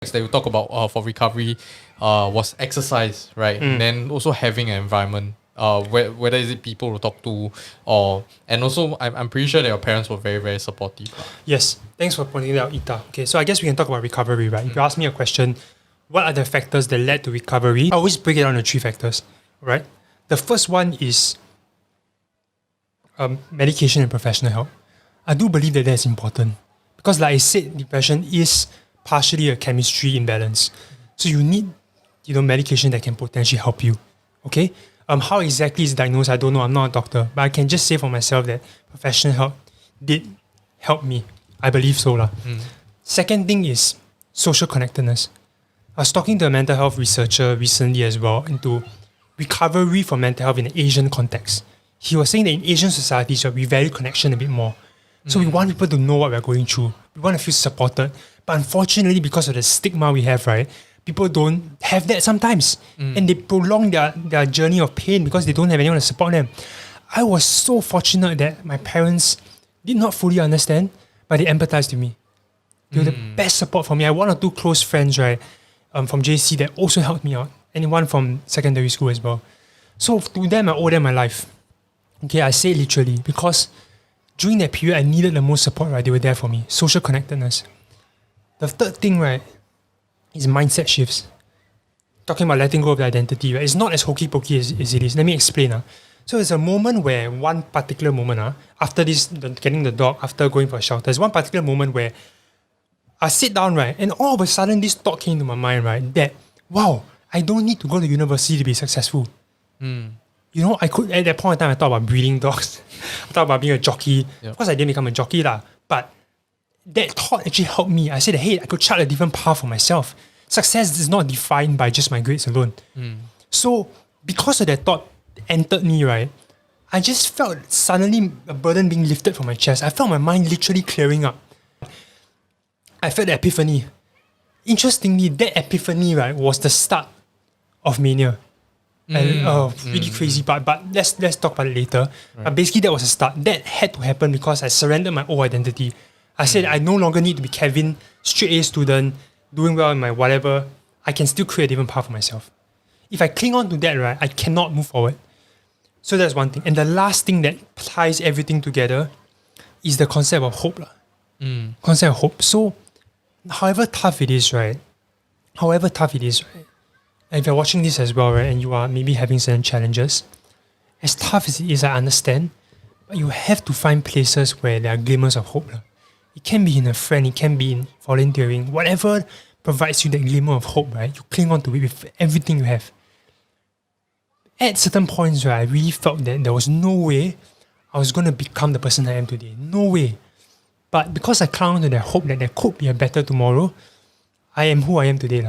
that you talk about for recovery was exercise, right? And then also having an environment, whether is it people to talk to, and also I'm pretty sure that your parents were very, very supportive. Yes, thanks for pointing that out, Ita. Okay, so I guess we can talk about recovery, right? If you ask me a question, what are the factors that led to recovery? I always break it down into 3 factors, right? The first one is medication and professional help. I do believe that that's important because, like I said, depression is partially a chemistry imbalance. So you need, medication that can potentially help you. Okay? How exactly it's diagnosed, I don't know. I'm not a doctor, but I can just say for myself that professional help did help me. I believe so lah. Second thing is social connectedness. I was talking to a mental health researcher recently as well into recovery for mental health in an Asian context. He was saying that in Asian societies, we value connection a bit more. So we want people to know what we're going through. We want to feel supported. But unfortunately, because of the stigma we have, right, people don't have that sometimes. And they prolong their journey of pain because they don't have anyone to support them. I was so fortunate that my parents did not fully understand, but they empathized with me. They were the best support for me. I had 1 or 2 close friends, right, from JC that also helped me out. And one from secondary school as well. So to them, I owe them my life. Okay, I say it literally because during that period, I needed the most support, right? They were there for me. Social connectedness. The third thing, right, is mindset shifts. Talking about letting go of the identity, right? It's not as hokey pokey as it is. Let me explain. So there's a moment where, one particular moment, after getting the dog, after going for a shelter, there's one particular moment where I sit down, right, and all of a sudden this thought came to my mind, right, that, wow, I don't need to go to university to be successful. I could, at that point in time, I thought about breeding dogs. I thought about being a jockey. Of course, I didn't become a jockey, but that thought actually helped me. I said, hey, I could chart a different path for myself. Success is not defined by just my grades alone. So, because of that thought entered me, right, I just felt suddenly a burden being lifted from my chest. I felt my mind literally clearing up. I felt the epiphany. Interestingly, that epiphany, right, was the start of mania. Really crazy part, but let's talk about it later. Right. But basically, that was a start. That had to happen because I surrendered my old identity. I said I no longer need to be Kevin, straight A student, doing well in my whatever. I can still create a different path for myself. If I cling on to that, right, I cannot move forward. So that's one thing. And the last thing that ties everything together is the concept of hope. Concept of hope. So, however tough it is, right? And if you're watching this as well, right, and you are maybe having certain challenges, as tough as it is, I understand, but you have to find places where there are glimmers of hope. It can be in a friend, it can be in volunteering, whatever provides you that glimmer of hope, right? You cling on to it with everything you have. At certain points, right, I really felt that there was no way I was going to become the person I am today. No way. But because I clung on to that hope that there could be a better tomorrow, I am who I am today.